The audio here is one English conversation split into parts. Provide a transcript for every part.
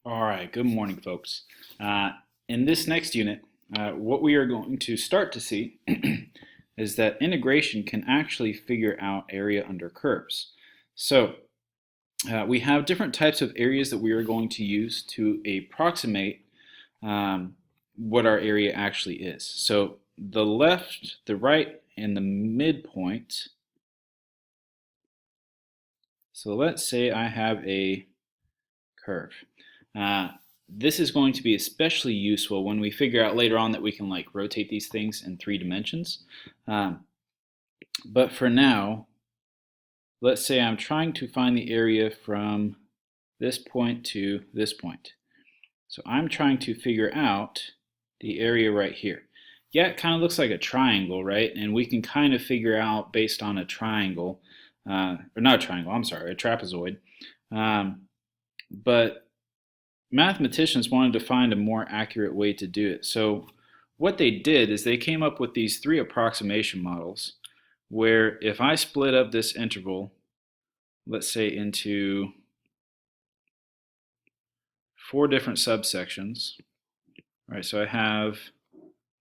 All right, good morning, folks. In this next unit, what we are going to start to see is that integration can actually figure out area under curves. So we have different types of areas that we are going to use to approximate what our area actually is. So the left, the right, and the midpoint. So let's say I have a curve. This is going to be especially useful when we figure out later on that we can like rotate these things in 3 dimensions. But for now, let's say I'm trying to find the area from this point to this point. So I'm trying to figure out the area right here. Yeah, it kind of looks like a triangle, right? And we can kind of figure out based on a triangle, or not a triangle, I'm sorry, a trapezoid. But mathematicians wanted to find a more accurate way to do it. So what they did is they came up with these 3 approximation models where if I split up this interval, let's say into 4 different subsections, right? So I have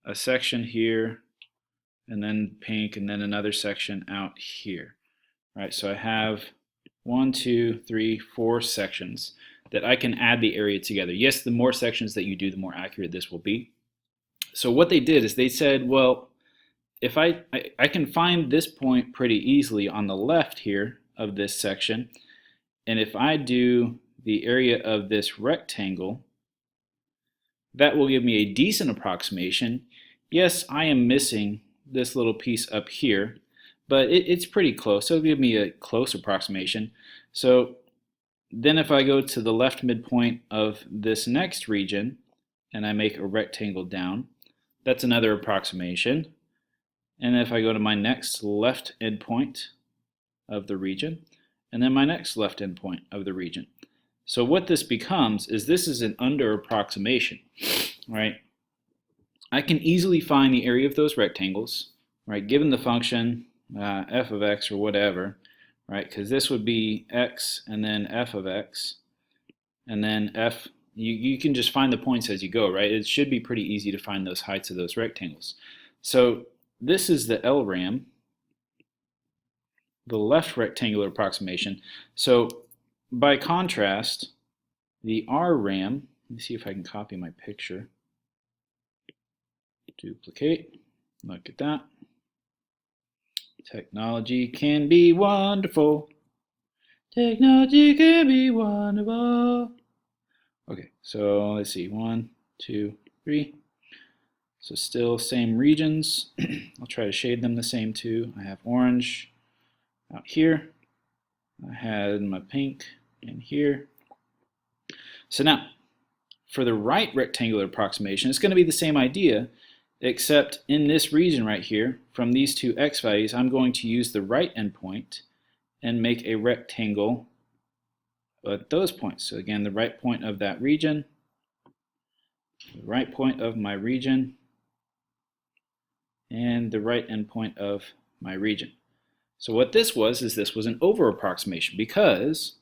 a section here, and then pink, and then another section out here, right? So I have 1, 2, 3, 4 sections that I can add the area together. Yes, the more sections that you do, the more accurate this will be. So what they did is they said, well, if I can find this point pretty easily on the left here of this section, and if I do the area of this rectangle, that will give me a decent approximation. Yes, I am missing this little piece up here, but it's pretty close, so it'll give me a close approximation. So then if I go to the left midpoint of this next region and I make a rectangle down, that's another approximation. And if I go to my next left endpoint of the region, and then my next left endpoint of the region. So what this becomes is this is an under approximation, right? I can easily find the area of those rectangles, right, given the function f of x or whatever, right, because this would be x and then f of x, and then f, you can just find the points as you go, right? It should be pretty easy to find those heights of those rectangles. So this is the LRAM, the left rectangular approximation. So by contrast, the RRAM, let me see if I can copy my picture. Duplicate, look at that. Technology can be wonderful. Technology can be wonderful. Okay, so let's see, 1, 2, 3. So still same regions. I'll try to shade them the same too. I have orange out here. I had my pink in here. So now, for the right rectangular approximation, it's going to be the same idea, except in this region right here, from these 2 x values, I'm going to use the right endpoint and make a rectangle at those points. So again, the right point of that region, the right point of my region, and the right endpoint of my region. So what this was is this was an over approximation because,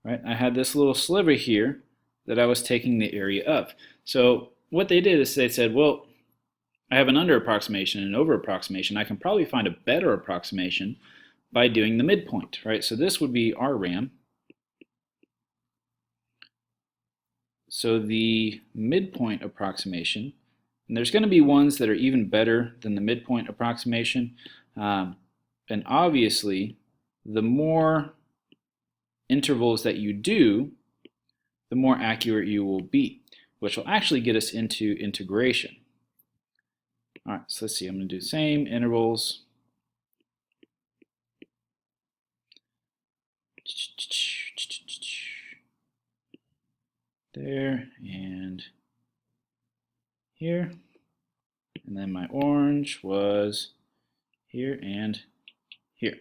right, I had this little sliver here that I was taking the area of. So what they did is they said, well, I have an under approximation and an over approximation. I can probably find a better approximation by doing the midpoint, right? So this would be our RAM. So the midpoint approximation, and there's going to be ones that are even better than the midpoint approximation. And obviously, the more intervals that you do, the more accurate you will be, which will actually get us into integration. All right, so let's see, I'm going to do the same intervals. There and here. And then my orange was here and here.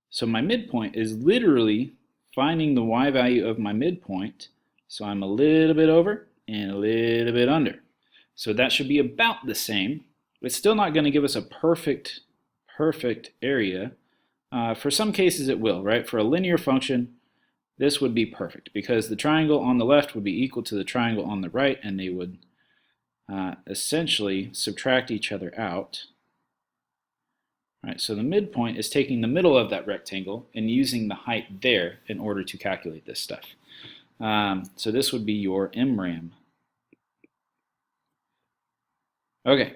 So my midpoint is literally finding the y value of my midpoint. So I'm a little bit over and a little bit under. So that should be about the same. It's still not going to give us a perfect area. For some cases it will, right? For a linear function, this would be perfect because the triangle on the left would be equal to the triangle on the right, and they would essentially subtract each other out. All right, so the midpoint is taking the middle of that rectangle and using the height there in order to calculate this stuff. So this would be your MRAM. Okay,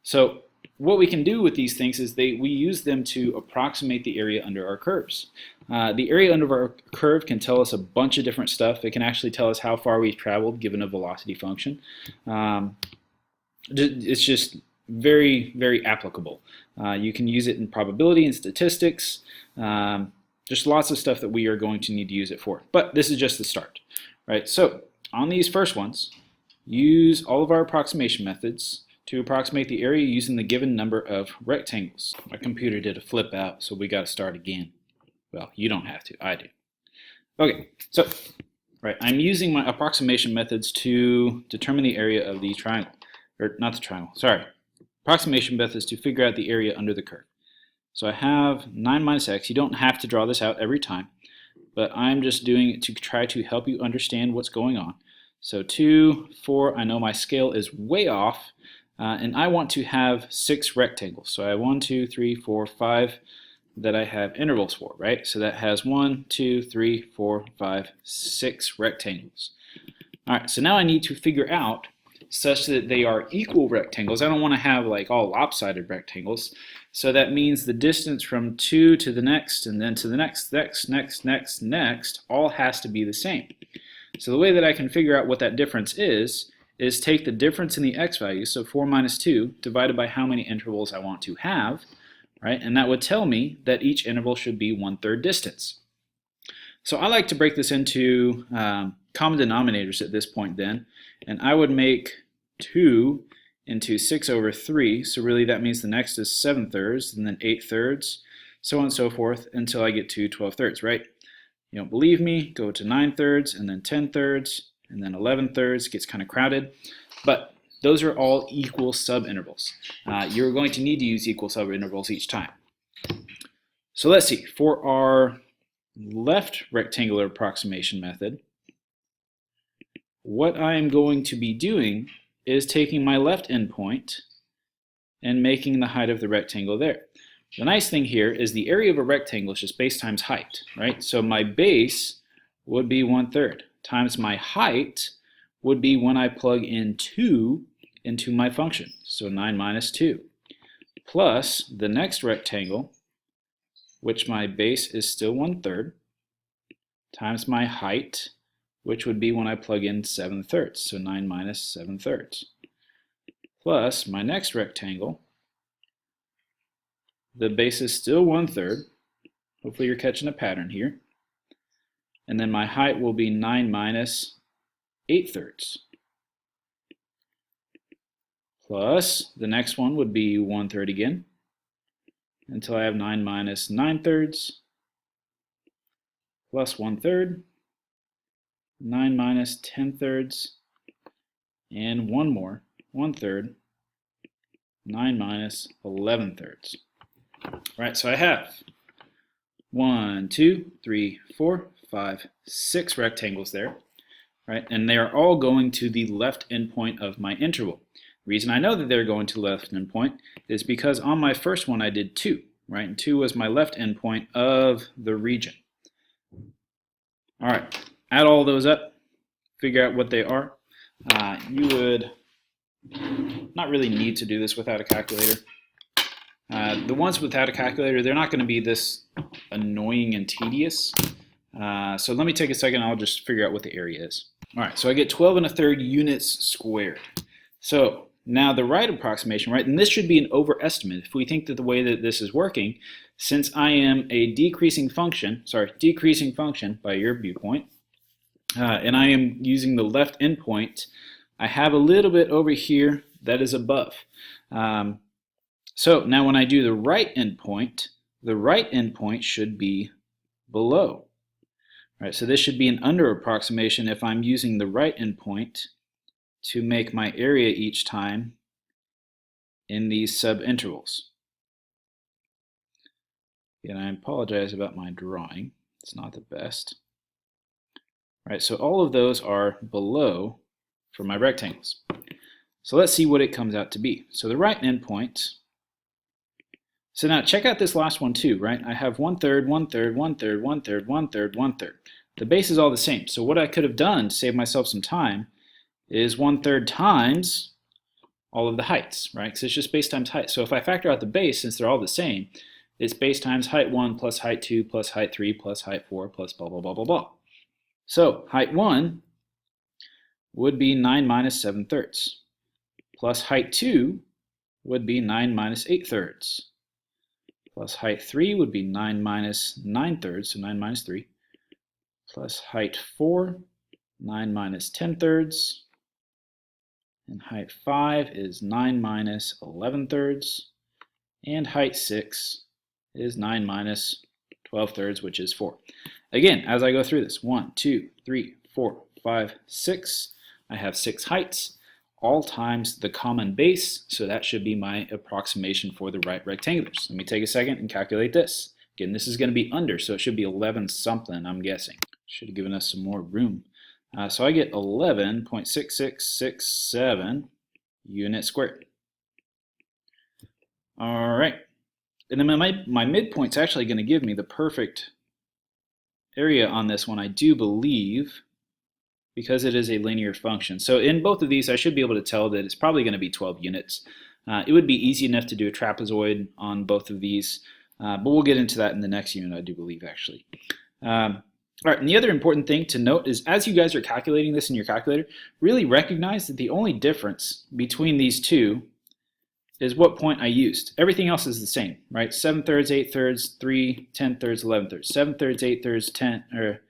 so what we can do with these things is we use them to approximate the area under our curves. The area under our curve can tell us a bunch of different stuff. It can actually tell us how far we've traveled given a velocity function. It's just very, very applicable. You can use it in probability and statistics. Just lots of stuff that we are going to need to use it for. But this is just the start, right? So on these first ones, use all of our approximation methods to approximate the area using the given number of rectangles. My computer did a flip out, so we got to start again. Well, you don't have to, I do. Okay, so right, I'm using my approximation methods to determine the area of the triangle, or not the triangle, sorry. Approximation methods to figure out the area under the curve. So I have 9 minus x. You don't have to draw this out every time, but I'm just doing it to try to help you understand what's going on. So 2, 4, I know my scale is way off, and I want to have 6 rectangles. So I have 1, 2, 3, 4, 5 that I have intervals for, right? So that has 1, 2, 3, 4, 5, 6 rectangles. All right, so now I need to figure out such that they are equal rectangles. I don't want to have like all lopsided rectangles. So that means the distance from 2 to the next, and then to the next, next, all has to be the same. So the way that I can figure out what that difference is take the difference in the x value, so 4 minus 2, divided by how many intervals I want to have, right? And that would tell me that each interval should be 1/3 distance. So I like to break this into common denominators at this point then, and I would make 2 into 6 over 3, so really that means the next is 7/3, and then 8/3, so on and so forth, until I get to 12/3, right? You don't believe me, go to 9/3, and then 10/3, and then 11/3, gets kind of crowded, but those are all equal subintervals. You're going to need to use equal subintervals each time. So let's see, for our left rectangular approximation method, what I am going to be doing is taking my left endpoint and making the height of the rectangle there. The nice thing here is the area of a rectangle is just base times height, right? So my base would be 1/3 times my height would be when I plug in 2 into my function, so 9 minus 2, plus the next rectangle, which my base is still 1/3, times my height, which would be when I plug in 7/3, so 9 minus 7/3, plus my next rectangle, the base is still 1/3, hopefully you're catching a pattern here, and then my height will be 9 minus 8/3, plus the next one would be 1/3 again, until I have 9 minus 9/3, plus 1/3, 9 minus 10/3, and one more, 1/3, 9 minus 11/3. All right, so I have 1, 2, 3, 4, 5, 6 rectangles there, right? And they are all going to the left endpoint of my interval. The reason I know that they're going to the left endpoint is because on my first one I did 2, right? And 2 was my left endpoint of the region. All right, add all those up, figure out what they are. You would not really need to do this without a calculator. The ones without a calculator, they're not going to be this annoying and tedious. So let me take a second, I'll just figure out what the area is. All right, so I get 12 1/3 units squared. So now the right approximation, right, and this should be an overestimate if we think that the way that this is working, since I am a decreasing function by your viewpoint, and I am using the left endpoint, I have a little bit over here that is above. So now when I do the right endpoint should be below. All right, so this should be an under approximation if I'm using the right endpoint to make my area each time in these subintervals. And I apologize about my drawing. It's not the best. right? So all of those are below for my rectangles. So let's see what it comes out to be. So the right endpoint. So now check out this last one too, right? I have 1/3, 1/3, 1/3, 1/3, 1/3, 1/3. The base is all the same. So what I could have done to save myself some time is 1/3 times all of the heights, right? Because it's just base times height. So if I factor out the base, since they're all the same, it's base times height 1 plus height 2 plus height 3 plus height 4 plus blah, blah, blah, blah, blah. So height 1 would be 9 minus 7/3. Plus height 2 would be 9 minus 8/3. Plus height 3 would be 9 minus 9/3, so 9 minus 3. Plus height 4, 9 minus 10/3. And height 5 is 9 minus 11/3. And height 6 is 9 minus 12/3, which is 4. Again, as I go through this, 1, 2, 3, 4, 5, 6, I have 6 heights, all times the common base, so that should be my approximation for the right rectangulars. Let me take a second and calculate this. Again, this is going to be under, so it should be 11 something, I'm guessing. Should have given us some more room. So I get 11.6667 units squared. All right. And then my midpoint's actually going to give me the perfect area on this one, I do believe, because it is a linear function. So in both of these, I should be able to tell that it's probably going to be 12 units. It would be easy enough to do a trapezoid on both of these, but we'll get into that in the next unit, I do believe, actually. All right, and the other important thing to note is as you guys are calculating this in your calculator, really recognize that the only difference between these two is what point I used. Everything else is the same, right? 7/3, 8/3, 3, 10/3, 11/3. 7/3, 8/3, 10, or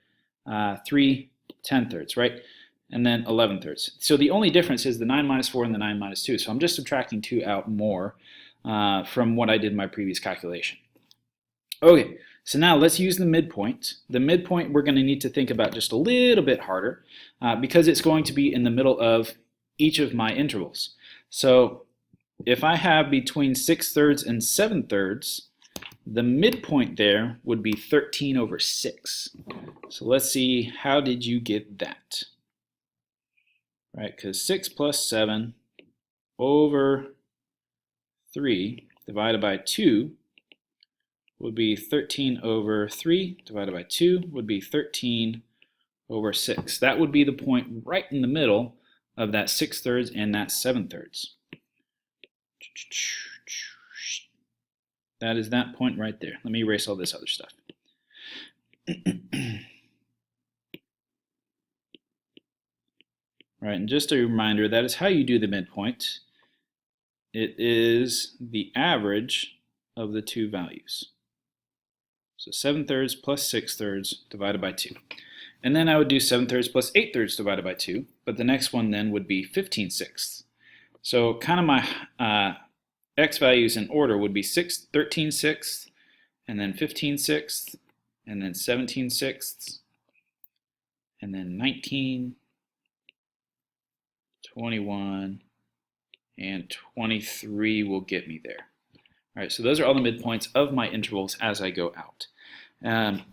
3, 10/3, right? And then 11/3. So the only difference is the 9 minus 4 and the 9 minus 2. So I'm just subtracting 2 out more from what I did in my previous calculation. Okay, so now let's use the midpoint. The midpoint we're going to need to think about just a little bit harder because it's going to be in the middle of each of my intervals. So if I have between 6/3 and 7/3, the midpoint there would be 13/6. So let's see, how did you get that? Right, because 6 plus 7 over 3 divided by 2 would be 13/3 divided by 2 would be 13/6. That would be the point right in the middle of that 6/3 and that 7/3. That is that point right there. Let me erase all this other stuff. Right, and just a reminder, that is how you do the midpoint. It is the average of the two values. So 7/3 plus 6/3 divided by 2. And then I would do 7/3 plus 8/3 divided by 2, but the next one then would be 15/6. So kind of my x values in order would be 13/6, and then 15/6, and then 17/6, and then 19, 21, and 23 will get me there. All right, so those are all the midpoints of my intervals as I go out. And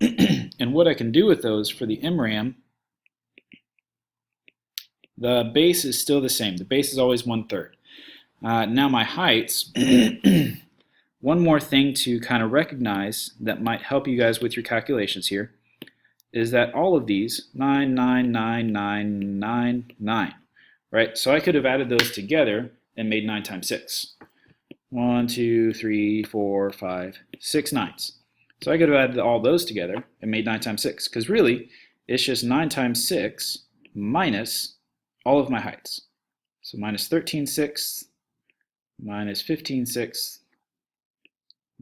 what I can do with those for the MRAM, the base is still the same. The base is always 1/3. Now my heights, one more thing to kind of recognize that might help you guys with your calculations here is that all of these, 9, 9, 9, 9, 9, 9, right? So I could have added those together and made 9 times 6. 1, 2, 3, 4, 5, 6 9s. So I could have added all those together and made 9 times 6, because really it's just 9 times 6 minus all of my heights. So minus 13/6, minus 15/6,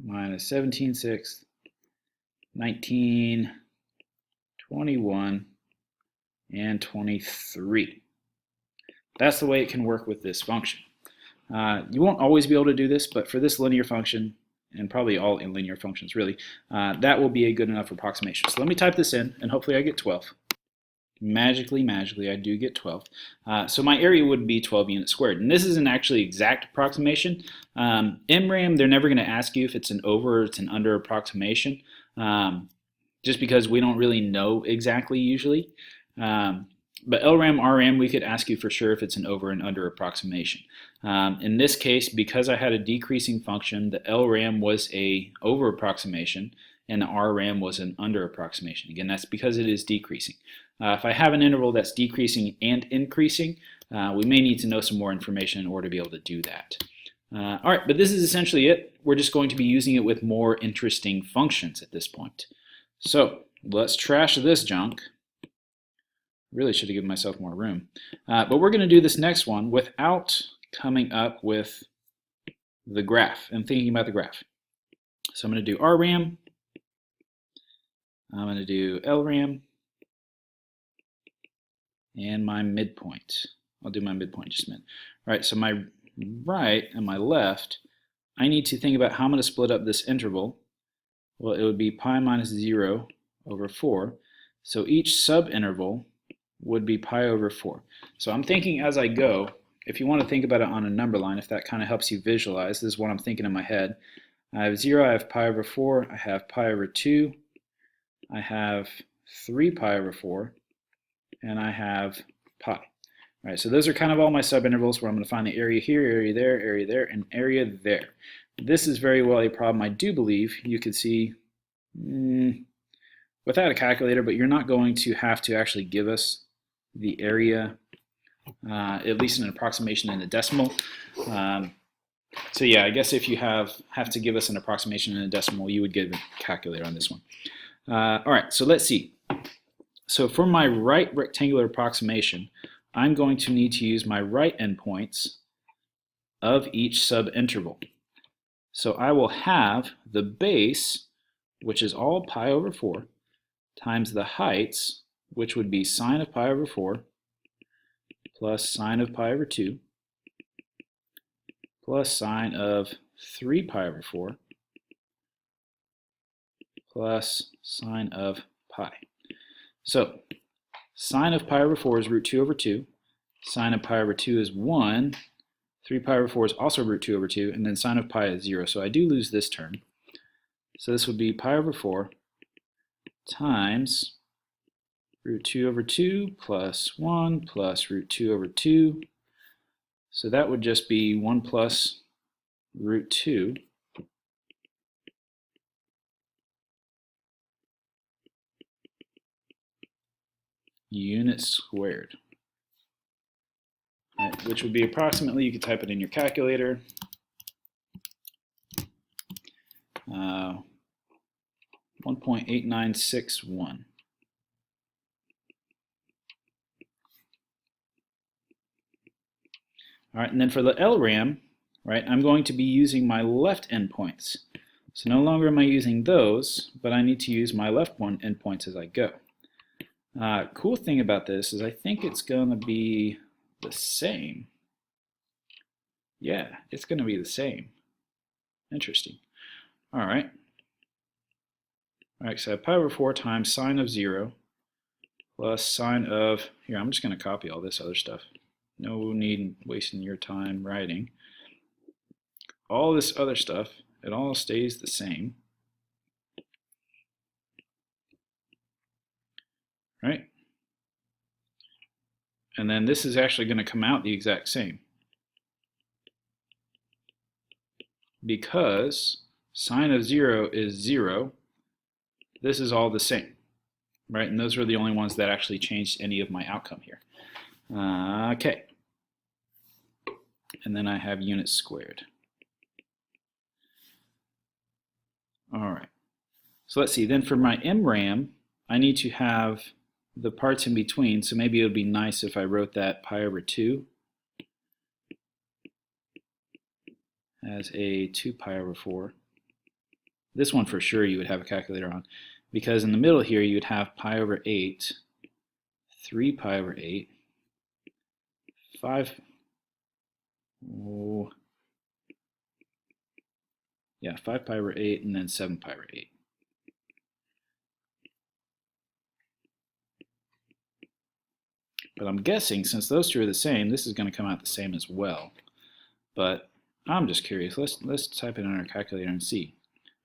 minus 17/6, 19, 21, and 23. That's the way it can work with this function. You won't always be able to do this, but for this linear function, and probably all in linear functions really, that will be a good enough approximation. So let me type this in, and hopefully I get 12. Magically, I do get 12. So my area would be 12 units squared. And this is an actually exact approximation. MRAM, they're never going to ask you if it's an over or it's an under approximation, just because we don't really know exactly usually. But LRAM, RRAM, we could ask you for sure if it's an over and under approximation. In this case, because I had a decreasing function, the LRAM was a over approximation and the RRAM was an under approximation. Again, that's because it is decreasing. If I have an interval that's decreasing and increasing, we may need to know some more information in order to be able to do that. All right, but this is essentially it. We're just going to be using it with more interesting functions at this point. So let's trash this junk. Really should have given myself more room. But we're going to do this next one without coming up with the graph and thinking about the graph. So I'm going to do RRAM. I'm going to do LRAM. And my midpoint. I'll do my midpoint just a minute. All right, so my right and my left, I need to think about how I'm going to split up this interval. Well, it would be pi minus 0 over 4. So each subinterval would be pi over 4. So I'm thinking as I go, if you want to think about it on a number line, if that kind of helps you visualize, this is what I'm thinking in my head. I have 0, I have pi over 4, I have pi over 2, I have 3 pi over 4, and I have pi. All right, so those are kind of all my subintervals where I'm going to find the area here, area there, and area there. This is very well a problem I do believe you could see without a calculator, but you're not going to have to actually give us the area, at least an approximation in a decimal. So yeah, I guess if you have to give us an approximation in a decimal, you would give a calculator on this one. All right, so let's see. So for my right rectangular approximation, I'm going to need to use my right endpoints of each subinterval. So I will have the base, which is all pi over 4, times the heights, which would be sine of pi over 4, plus sine of pi over 2, plus sine of 3 pi over 4, plus sine of pi. So sine of pi over 4 is root 2 over 2. Sine of pi over 2 is 1. 3 pi over 4 is also root 2 over 2. And then sine of pi is 0. So I do lose this term. So this would be pi over 4 times root 2 over 2 plus 1 plus root 2 over 2. So that would just be 1 plus root 2. Units squared, right, which would be approximately, you could type it in your calculator, 1.8961. All right, and then for the LRAM, right, I'm going to be using my left endpoints. So no longer am I using those, but I need to use my left endpoints as I go. Cool thing about this is I think it's going to be the same. Yeah, it's going to be the same. Interesting. All right. All right, so I have pi over 4 times sine of 0 plus sine of, here, I'm just going to copy all this other stuff. No need in wasting your time writing. All this other stuff, it all stays the same. Right? And then this is actually going to come out the exact same, because sine of 0 is 0. This is all the same, right? And those are the only ones that actually changed any of my outcome here. Okay. And then I have units squared. All right. So let's see. Then for my MRAM, I need to have the parts in between. So maybe it would be nice if I wrote that pi over 2 as a 2 pi over 4. This one for sure you would have a calculator on, because in the middle here you would have pi over 8, 3 pi over 8, 5, oh, yeah, 5 pi over 8, and then 7 pi over 8. But I'm guessing since those two are the same, this is going to come out the same as well. But I'm just curious. Let's type it in our calculator and see.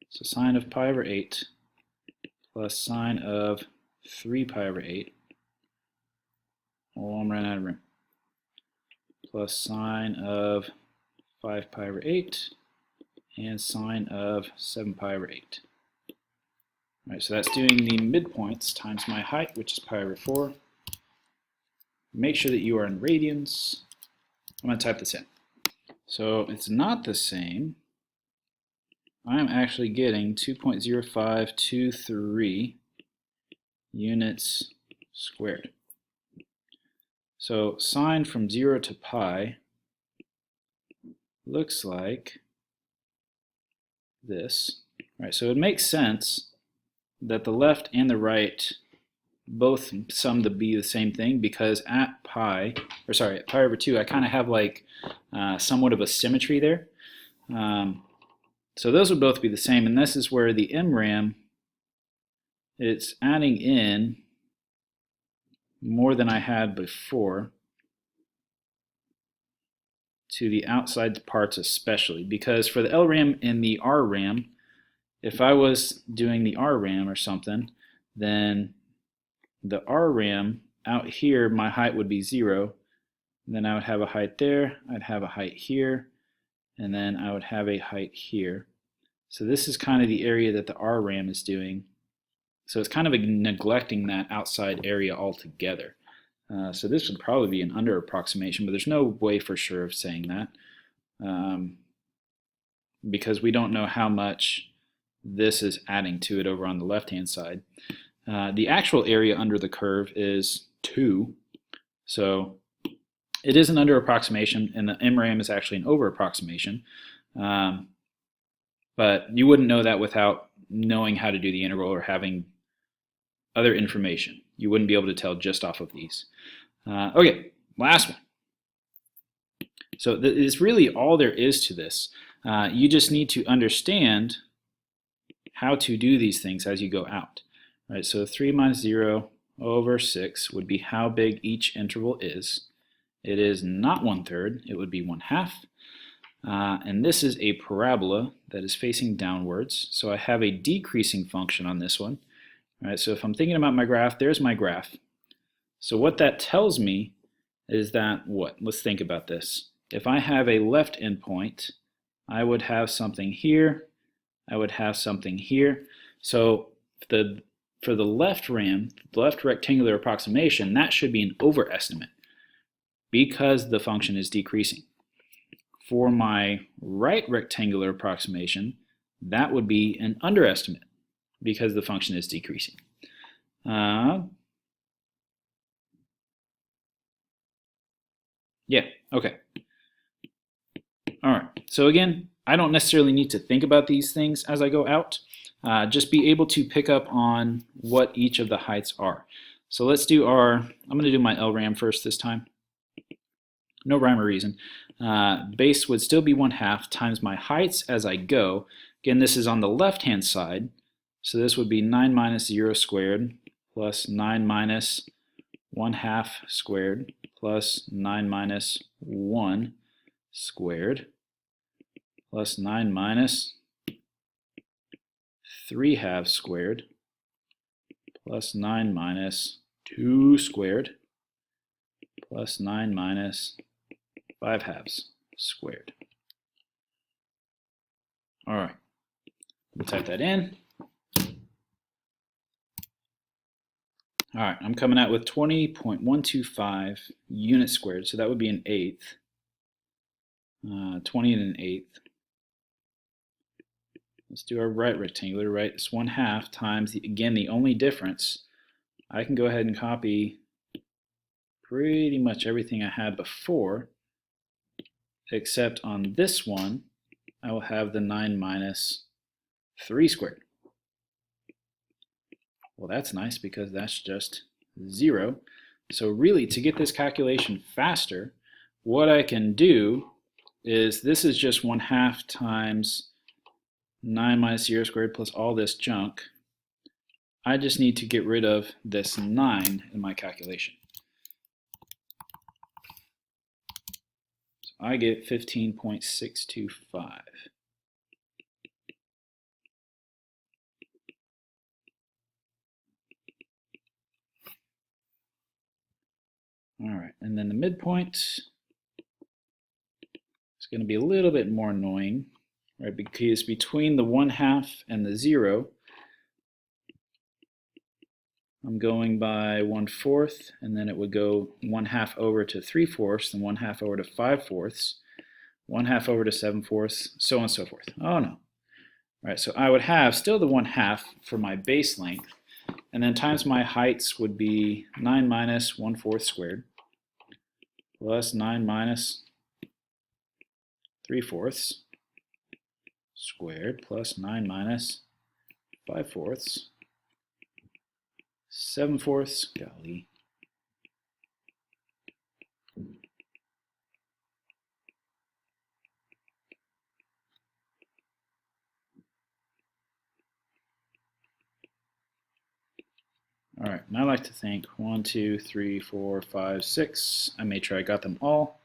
So sine of pi over 8 plus sine of 3 pi over 8 Oh, I'm running out of room. Plus sine of 5 pi over 8 and sine of 7 pi over 8. All right, so that's doing the midpoints times my height, which is pi over 4. Make sure that you are in radians. I'm going to type this in. So it's not the same. I'm actually getting 2.0523 units squared. So sine from 0 to pi looks like this. All right, so it makes sense that the left and the right both sum to be the same thing, because at pi over 2, I kind of have like somewhat of a symmetry there. So those would both be the same, and this is where the MRAM, it's adding in more than I had before to the outside parts especially, because for the LRAM and the RRAM, if I was doing the RRAM or something, then the RRAM out here, my height would be 0, and then I would have a height there, I'd have a height here, and then I would have a height here. So this is kind of the area that the RRAM is doing. So it's kind of neglecting that outside area altogether. So this would probably be an under approximation, but there's no way for sure of saying that because we don't know how much this is adding to it over on the left-hand side. The actual area under the curve is 2, so it is an under approximation, and the MRAM is actually an over approximation. But you wouldn't know that without knowing how to do the integral or having other information. You wouldn't be able to tell just off of these. Okay, last one. So it's really all there is to this. You just need to understand how to do these things as you go out. All right, so 3 minus 0 over 6 would be how big each interval is. It is not 1/3, it would be 1/2. And this is a parabola that is facing downwards. So I have a decreasing function on this one. All right, so if I'm thinking about my graph, there's my graph. So what that tells me is that what? Let's think about this. If I have a left endpoint, I would have something here, I would have something here. So for the left RAM, the left rectangular approximation, that should be an overestimate because the function is decreasing. For my right rectangular approximation, that would be an underestimate because the function is decreasing. Yeah, okay. All right, so again, I don't necessarily need to think about these things as I go out. Just be able to pick up on what each of the heights are. So let's do I'm going to do my LRAM first this time. No rhyme or reason. Base would still be 1/2 times my heights as I go. Again, this is on the left-hand side, so this would be 9 minus 0 squared plus 9 minus 1/2 squared plus 9 minus 1 squared plus 9 minus 3/2 squared plus 9 minus 2 squared plus 9 minus 5/2 squared. All right, we'll type that in. All right, I'm coming out with 20.125 units squared, so that would be an eighth. 20 and an eighth. Let's do our right rectangular, right? It's 1/2 times, again, the only difference. I can go ahead and copy pretty much everything I had before, except on this one, I will have the 9 minus 3 squared. Well, that's nice because that's just 0. So really, to get this calculation faster, what I can do is this is just 1/2 times 9 minus 0 squared plus all this junk. I just need to get rid of this 9 in my calculation. So I get 15.625. All right, and then the midpoint is going to be a little bit more annoying, right? Because between the 1/2 and the 0, I'm going by 1/4, and then it would go 1/2 over to 3/4, and 1/2 over to 5/4, 1/2 over to 7/4, so on and so forth. Oh no. All right, so I would have still the 1/2 for my base length, and then times my heights would be 9 minus 1/4 squared plus 9 minus 3/4 squared plus 9 minus 5/4 7/4, golly. All right, and I like to think 1, 2, 3, 4, 5, 6. I made sure I got them all.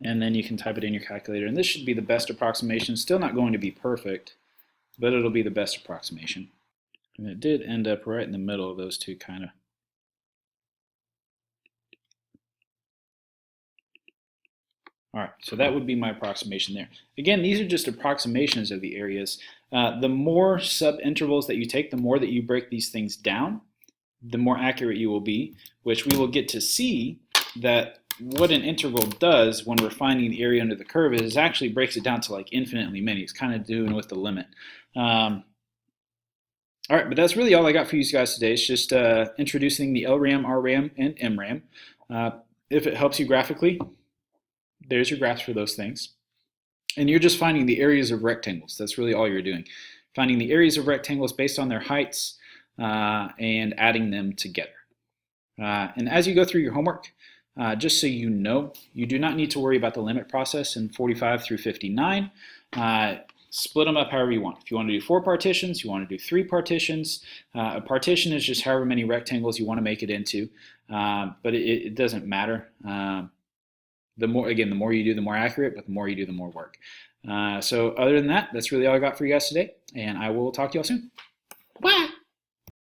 And then you can type it in your calculator. And this should be the best approximation. Still not going to be perfect, but it'll be the best approximation. And it did end up right in the middle of those two, kind of. All right, so that would be my approximation there. Again, these are just approximations of the areas. The more sub-intervals that you take, the more that you break these things down, the more accurate you will be, which we will get to see that what an interval does when we're finding the area under the curve is actually breaks it down to like infinitely many. It's kind of doing with the limit. All right, but that's really all I got for you guys today. It's just introducing the LRAM, RRAM, and MRAM. If it helps you graphically, there's your graphs for those things. And you're just finding the areas of rectangles. That's really all you're doing. Finding the areas of rectangles based on their heights and adding them together. And as you go through your homework, just so you know, you do not need to worry about the limit process in 45 through 59. Split them up however you want. If you want to do 4 partitions, you want to do 3 partitions. A partition is just however many rectangles you want to make it into, but it doesn't matter. The more you do, the more accurate, but the more you do, the more work. So other than that, that's really all I got for you guys today, and I will talk to you all soon. Bye!